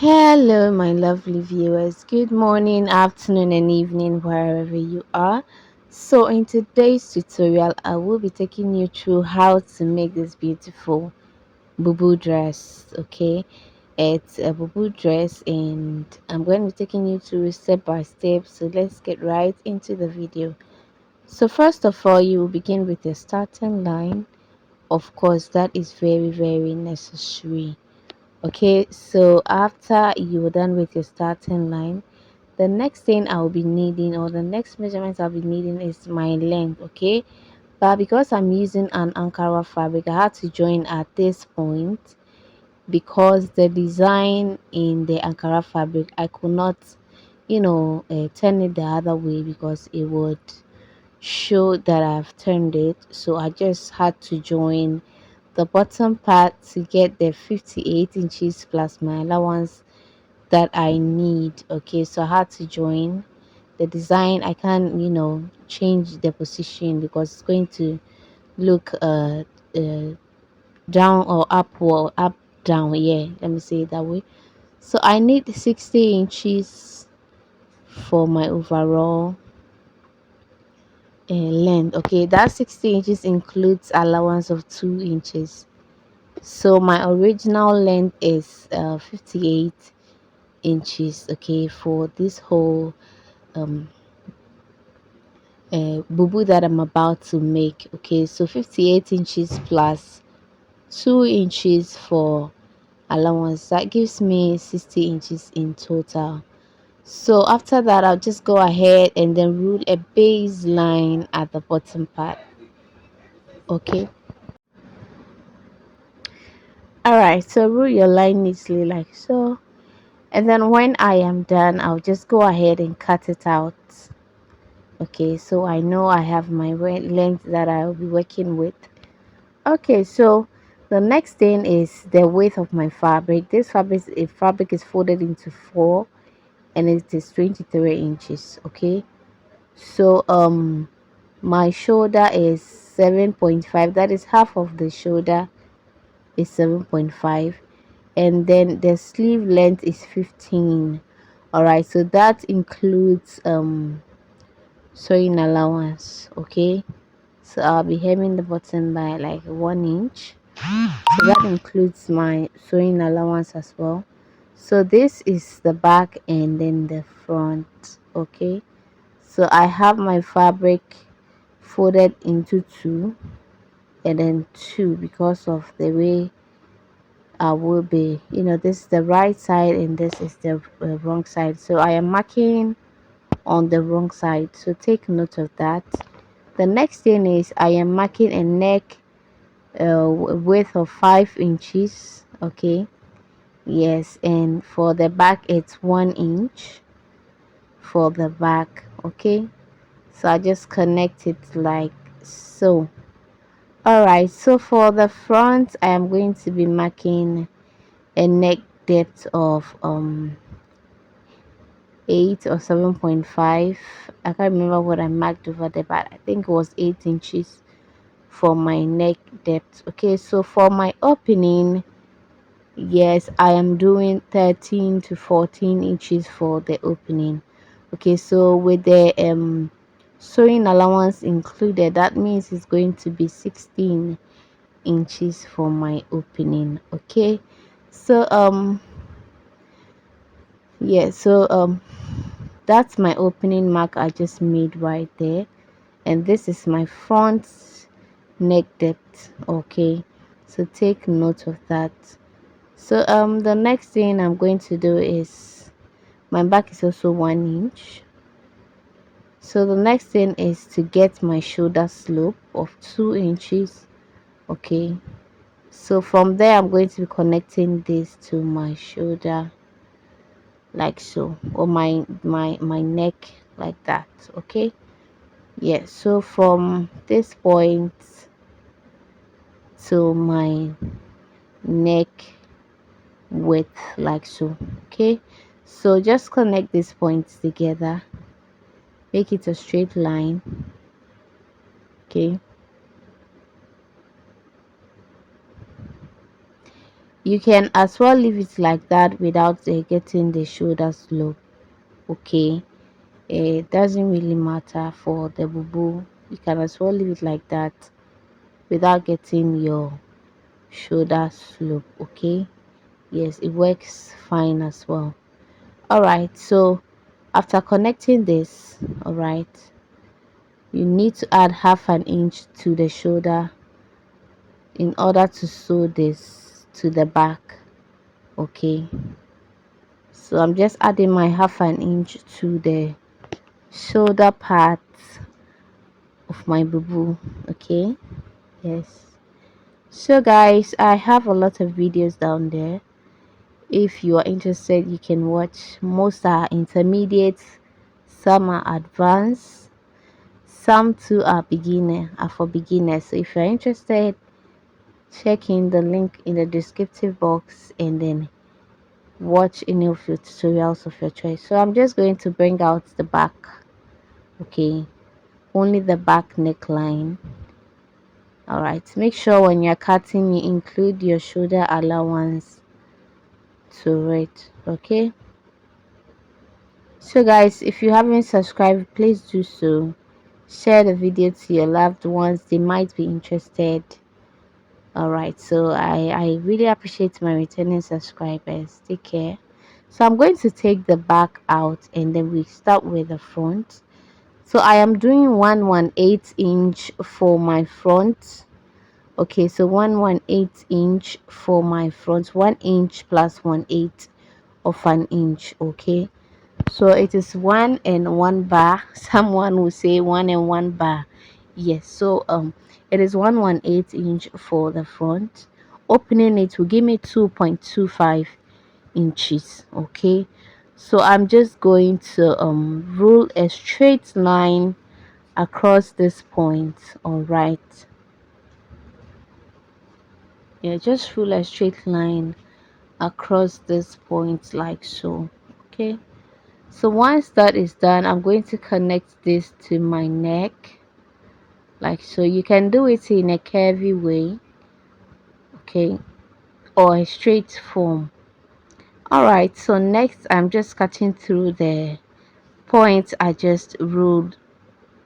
Hello, my lovely viewers. Good morning, afternoon, and evening, wherever you are. So, in today's tutorial, I will be taking you through how to make this beautiful bubu dress. Okay, it's a bubu dress, and I'm going to be taking you through step by step. So, let's get right into the video. So, first of all, you will begin with your starting line. Of course, that is very, very necessary. Okay, so after you're done with your starting line, the next thing I'll be needing, or the next measurement I'll be needing, is my length. Okay, but because I'm using an Ankara fabric, I had to join at this point because the design in the Ankara fabric, I could not, turn it the other way because it would show that I've turned it. So I just had to join the bottom part to get the 58 inches plus my allowance that I need. Okay, so I had to join the design. I can't, change the position because it's going to look down or up, or up down. Yeah, let me say it that way. So I need 60 inches for my overall length. Okay, that 60 inches includes allowance of 2 inches. So my original length is 58 inches. Okay, for this whole um bubu that I'm about to make. Okay, so 58 inches plus 2 inches for allowance, that gives me 60 inches in total. So after that, I'll just go ahead and then rule a baseline at the bottom part. Okay, all right, so rule your line neatly like so, and then when I am done, I'll just go ahead and cut it out. Okay, so I know I have my length that I'll be working with. Okay, so the next thing is the width of my fabric. This fabric is folded into four, and it is 23 inches. Okay, so my shoulder is 7.5. That is half of the shoulder is 7.5, and then the sleeve length is 15. All right, so that includes sewing allowance. Okay, so I'll be hemming the button by like 1 inch, so that includes my sewing allowance as well. So this is the back and then the front. Okay, so I have my fabric folded into two and then two because of the way I will be, this is the right side and this is the wrong side. So I am marking on the wrong side, so take note of that. The next thing is I am marking a neck width of 5 inches. Okay, yes, and for the back it's 1 inch for the back. Okay, so I just connect it like so. All right, so for the front, I am going to be marking a neck depth of 8 or 7.5. I can't remember what I marked over there, but I think it was 8 inches for my neck depth. Okay, so for my opening, yes, I am doing 13 to 14 inches for the opening. Okay, so with the sewing allowance included, that means it's going to be 16 inches for my opening. Okay, so yeah, so that's my opening mark I just made right there, and this is my front neck depth. Okay, so take note of that. So the next thing I'm going to do is my back is also 1 inch. So the next thing is to get my shoulder slope of 2 inches. Okay, so from there I'm going to be connecting this to my shoulder like so, or my neck like that. Okay, yeah, so from this point to my neck width like so. Okay, so just connect these points together, make it a straight line. Okay, You can as well leave it like that without getting the shoulder slope. Okay, it doesn't really matter for the bubu. You can as well leave it like that without getting your shoulder slope. Okay, yes, it works fine as well. All right, so after connecting this, all right, you need to add half an inch to the shoulder in order to sew this to the back. Okay, so I'm just adding my half an inch to the shoulder part of my bubu. Okay, yes. So guys, I have a lot of videos down there. If you are interested, you can watch. Most are intermediate, some are advanced, some too are for beginners. So if you're interested, check in the link in the descriptive box and then watch any of your tutorials of your choice. So I'm just going to bring out the back. Okay, only the back neckline. All right, make sure when you're cutting you include your shoulder allowance to it. Okay, so guys, if you haven't subscribed, please do so. Share the video to your loved ones, they might be interested. All right, so I really appreciate my returning subscribers. Take care. So I'm going to take the back out and then we start with the front. So I am doing 1/1/8 inch for my front. Okay, so 1/1/8 inch for my front, 1 inch plus 1/8 of an inch. Okay, so it is 1 and 1 bar. Someone will say 1 and 1 bar. Yes, so it is 1/1/8 inch for the front. Opening it will give me 2.25 inches. Okay, so I'm just going to rule a straight line across this point. All right, yeah, just rule a straight line across this point like so. Okay, so once that is done, I'm going to connect this to my neck like so. You can do it in a curvy way, okay, or a straight form. All right, so next I'm just cutting through the point I just ruled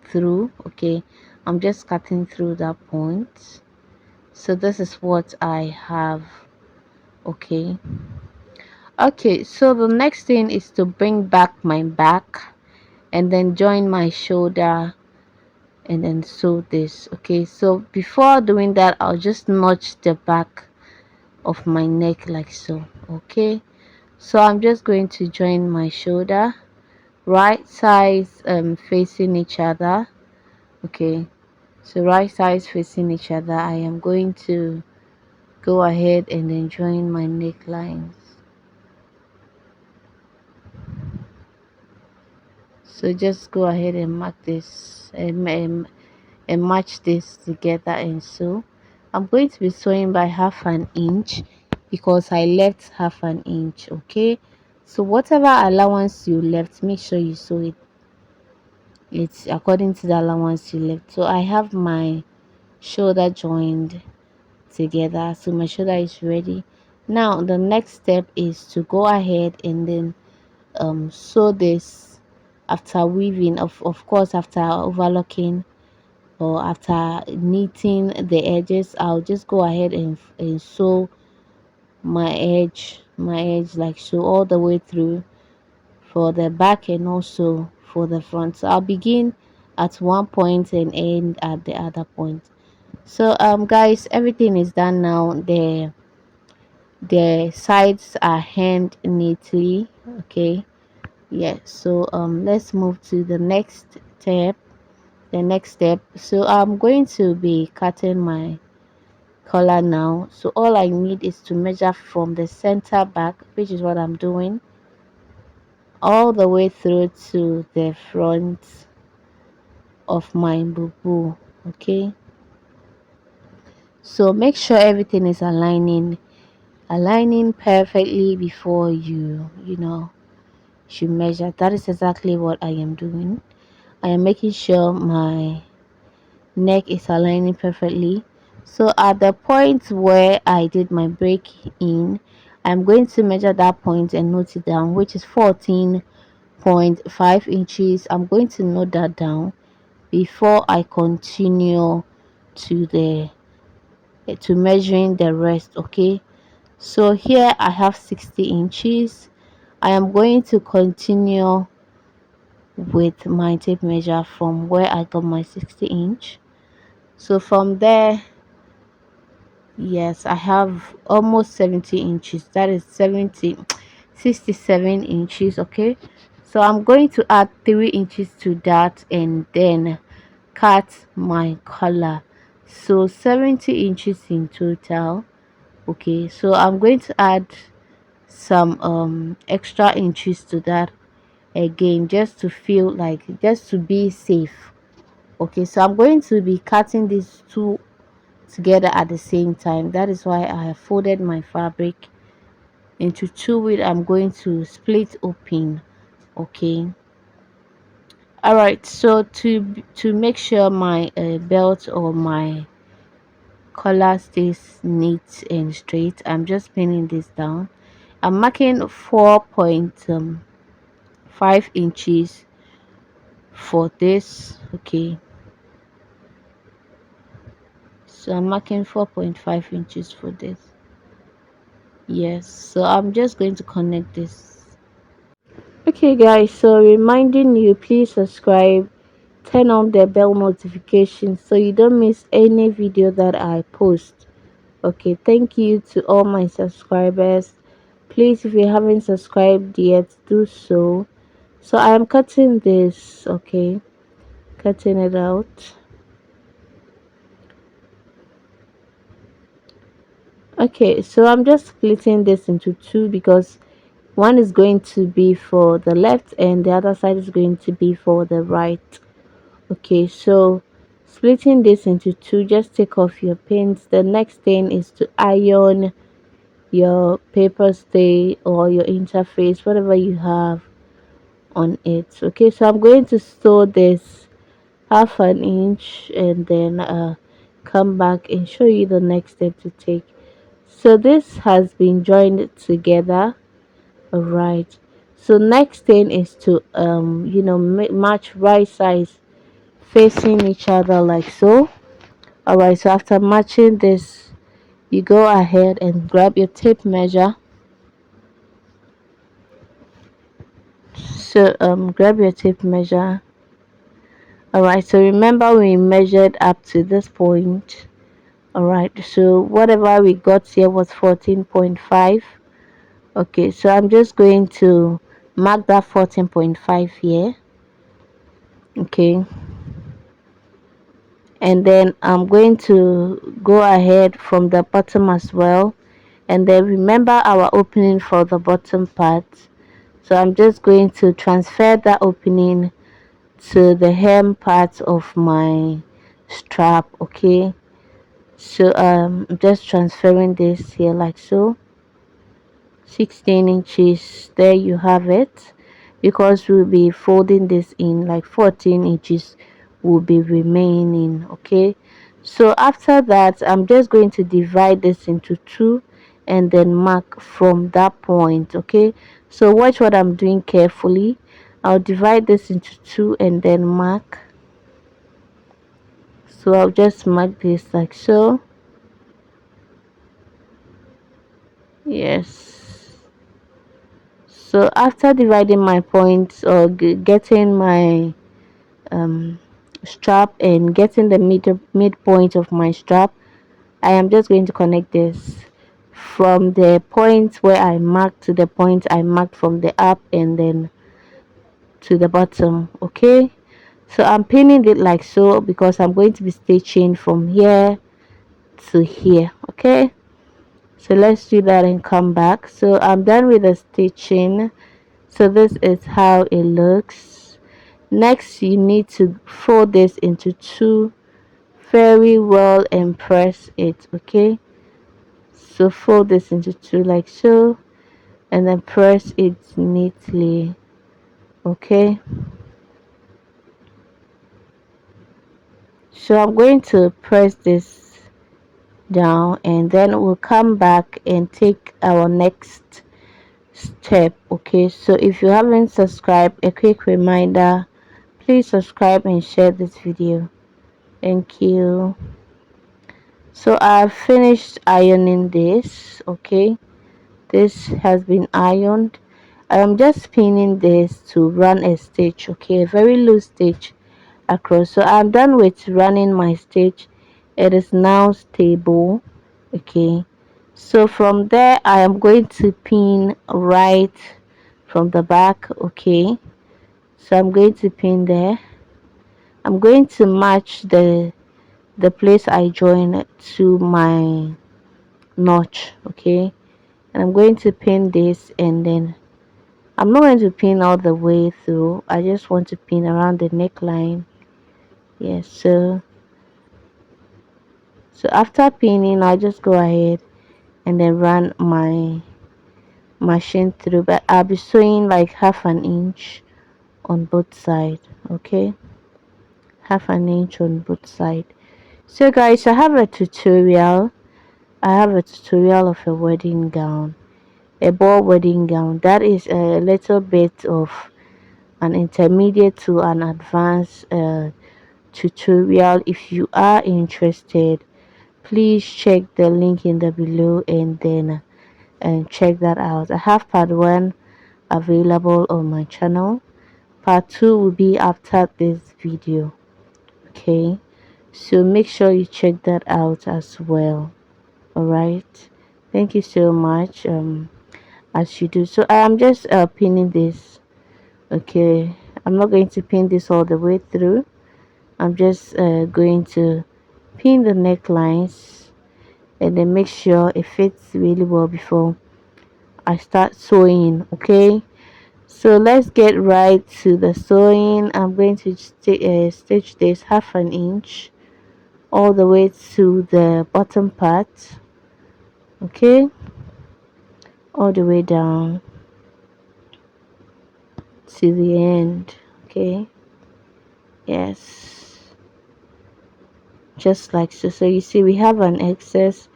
through. Okay, I'm just cutting through that point. So this is what I have. Okay, so the next thing is to bring back my back and then join my shoulder and then sew this. Okay, so before doing that, I'll just notch the back of my neck like so. Okay, so I'm just going to join my shoulder, right sides facing each other. Okay, so right sides facing each other, I am going to go ahead and then join my necklines. So just go ahead and mark this and match this together and sew. I'm going to be sewing by half an inch because I left half an inch. Okay, so whatever allowance you left, make sure you sew it, it's according to the allowance you left. So I have my shoulder joined together, so my shoulder is ready. Now the next step is to go ahead and then sew this after weaving, of course after overlocking or after knitting the edges. I'll just go ahead and sew my edge like so all the way through for the back and also for the front. So I'll begin at one point and end at the other point. So guys, everything is done now. The sides are hemmed neatly. Okay, yeah, so let's move to the next step. So I'm going to be cutting my collar now. So all I need is to measure from the center back, which is what I'm doing, all the way through to the front of my bubu. Okay, so make sure everything is aligning perfectly before you measure. That is exactly what I am doing. I am making sure my neck is aligning perfectly. So at the point where I did my break in, I'm going to measure that point and note it down, which is 14.5 inches. I'm going to note that down before I continue to the to measuring the rest. Okay, so here I have 60 inches. I am going to continue with my tape measure from where I got my 60 inch. So from there, yes, I have almost 70 inches. That is 67 inches. Okay, so I'm going to add 3 inches to that and then cut my collar. So 70 inches in total. Okay, so I'm going to add some extra inches to that again, just to feel like, just to be safe. Okay, so I'm going to be cutting these two together at the same time. That is why I have folded my fabric into two, which I'm going to split open. Okay, all right, so to make sure my belt or my collar stays neat and straight, I'm just pinning this down. I'm marking 4.5 inches for this. Okay, so I'm marking 4.5 inches for this. Yes, so I'm just going to connect this. Okay guys, so reminding you, please subscribe, turn on the bell notification so you don't miss any video that I post. Okay, thank you to all my subscribers. Please, if you haven't subscribed yet, do so. So I am cutting this. Okay, cutting it out. Okay, so I'm just splitting this into two because one is going to be for the left and the other side is going to be for the right. Okay, so splitting this into two, just take off your pins. The next thing is to iron your paper stay or your interface, whatever you have on it. Okay, so I'm going to sew this half an inch and then come back and show you the next step to take. So this has been joined together. All right, so next thing is to match right sides facing each other like so. All right, so after matching this, you go ahead and grab your tape measure. So grab your tape measure. All right, so remember we measured up to this point. All right, so whatever we got here was 14.5. Okay, so I'm just going to mark that 14.5 here. Okay, and then I'm going to go ahead from the bottom as well, and then remember our opening for the bottom part. So I'm just going to transfer that opening to the hem part of my strap. Okay, so I'm just transferring this here like so. 16 inches, there you have it, because we'll be folding this in, like 14 inches will be remaining. Okay, so after that I'm just going to divide this into two and then mark from that point. Okay, so watch what I'm doing carefully. I'll divide this into two and then mark. So I'll just mark this like so. Yes, so after dividing my points or getting my um, strap and getting the midpoint of my strap, I am just going to connect this from the point where I marked to the point I marked from the up and then to the bottom. Okay, so I'm pinning it like so because I'm going to be stitching from here to here. Okay, so let's do that and come back. So I'm done with the stitching. So this is how it looks. Next, you need to fold this into two very well and press it. Okay, so fold this into two like so and then press it neatly. Okay, so I'm going to press this down, and then we'll come back and take our next step. Okay, so if you haven't subscribed, a quick reminder, please subscribe and share this video. Thank you. So I've finished ironing this. Okay, this has been ironed. I am just pinning this to run a stitch. Okay, a very loose stitch across. So I'm done with running my stitch. It is now stable. Okay, so from there I am going to pin right from the back. Okay, so I'm going to pin there. I'm going to match the place I join to my notch. Okay, and I'm going to pin this, and then I'm not going to pin all the way through. I just want to pin around the neckline. Yes, so after pinning, I'll just go ahead and then run my machine through, but I'll be sewing like half an inch on both sides. Okay, half an inch on both sides. So guys, I have a tutorial of a wedding gown, a ball wedding gown. That is a little bit of an intermediate to an advanced tutorial. If you are interested, please check the link in the below, and then check that out. I have part 1 available on my channel. Part 2 will be after this video. Okay, so make sure you check that out as well. All right, thank you so much. As you do, so I am just pinning this. Okay, I'm not going to pin this all the way through. I'm just going to pin the necklines, and then make sure it fits really well before I start sewing. Okay, so let's get right to the sewing. I'm going to stitch this half an inch all the way to the bottom part. Okay, all the way down to the end. Okay, yes, just like so. So you see we have an excess.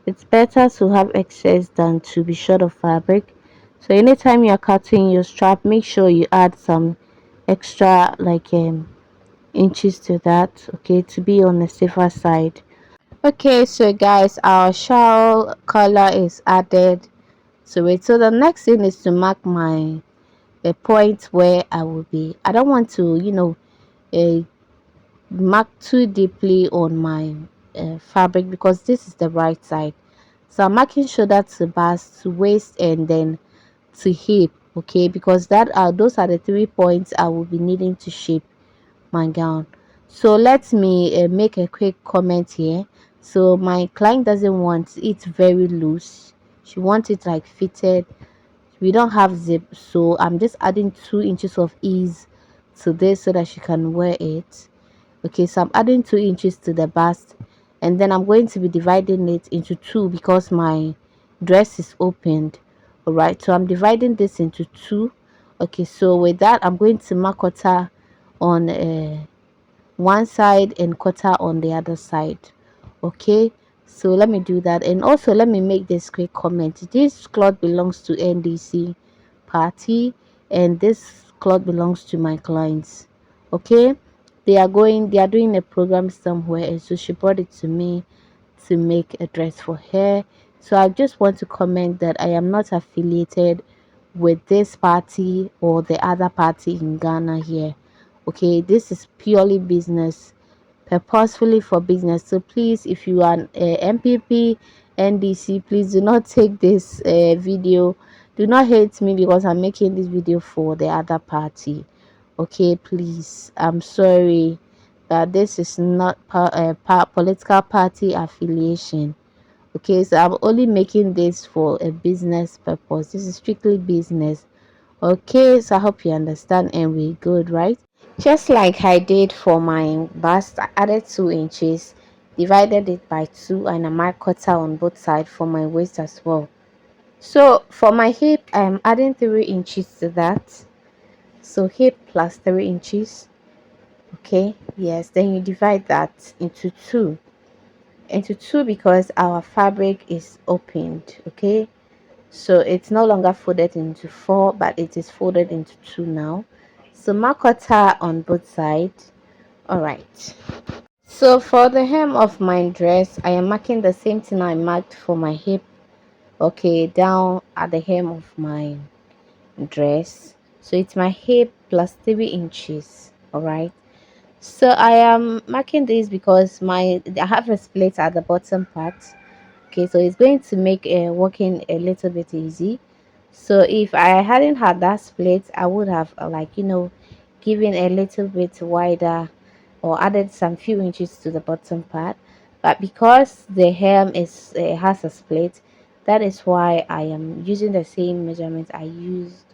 It's better to have excess than to be short of fabric. So anytime you're cutting your strap, make sure you add some extra like inches to that, okay, to be on the safer side. Okay, so guys, our shawl color is added to it. So the next thing is to mark my the point where I will be. I don't want to, uh, mark too deeply on my fabric, because this is the right side. So I'm marking shoulder to bust to waist and then to hip. Okay, because those are the 3 points I will be needing to shape my gown. So let me make a quick comment here. So my client doesn't want it very loose. She wants it like fitted. We don't have zip, so I'm just adding 2 inches of ease to this so that she can wear it. Okay, so I'm adding 2 inches to the bust, and then I'm going to be dividing it into two because my dress is opened. All right, so I'm dividing this into two. Okay, so with that, I'm going to mark quarter on one side and quarter on the other side. Okay, so let me do that, and also let me make this quick comment. This cloth belongs to NDC party, and this cloth belongs to my clients. Okay, they are doing a program somewhere, and so she brought it to me to make a dress for her. So I just want to comment that I am not affiliated with this party or the other party in Ghana here. Okay, this is purely business, purposefully for business. So please, if you are an MPP, NDC, please do not take this video. Do not hate me because I'm making this video for the other party. Okay, please, I'm sorry that this is not political party affiliation. Okay, so I'm only making this for a business purpose. This is strictly business. Okay, so I hope you understand and we're good, right? Just like I did for my bust, I added 2 inches, divided it by two, and I marked quarter on both sides for my waist as well. So for my hip, I'm adding 3 inches to that. So hip plus 3 inches. Okay, yes, then you divide that into two. into two because our fabric is opened. Okay, so it's no longer folded into four, but it is folded into two now. So mark cutter on both sides. All right, so for the hem of my dress, I am marking the same thing I marked for my hip. Okay, down at the hem of my dress, so it's my hip plus 3 inches. All right, so I am marking this because I have a split at the bottom part. Okay, so it's going to make working a little bit easy. So if I hadn't had that split, I would have given a little bit wider or added some few inches to the bottom part. But because the hem is has a split, that is why I am using the same measurements I used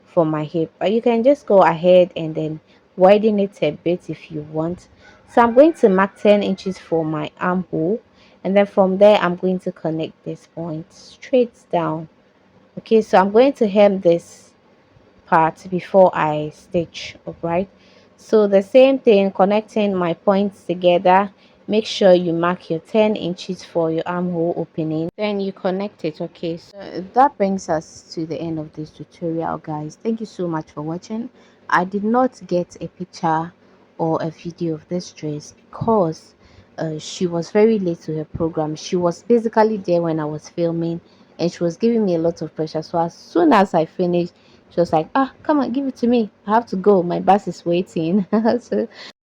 for my hip. But you can just go ahead and then widen it a bit if you want. So I'm going to mark 10 inches for my armhole, and then from there I'm going to connect this point straight down. Okay, so I'm going to hem this part before I stitch. Alright, so the same thing, connecting my points together. Make sure you mark your 10 inches for your armhole opening, then you connect it. Okay, so that brings us to the end of this tutorial, guys. Thank you so much for watching. I did not get a picture or a video of this dress because she was very late to her program. She was basically there when I was filming, and she was giving me a lot of pressure. So as soon as I finished, she was like, ah, come on, give it to me, I have to go, my bus is waiting. So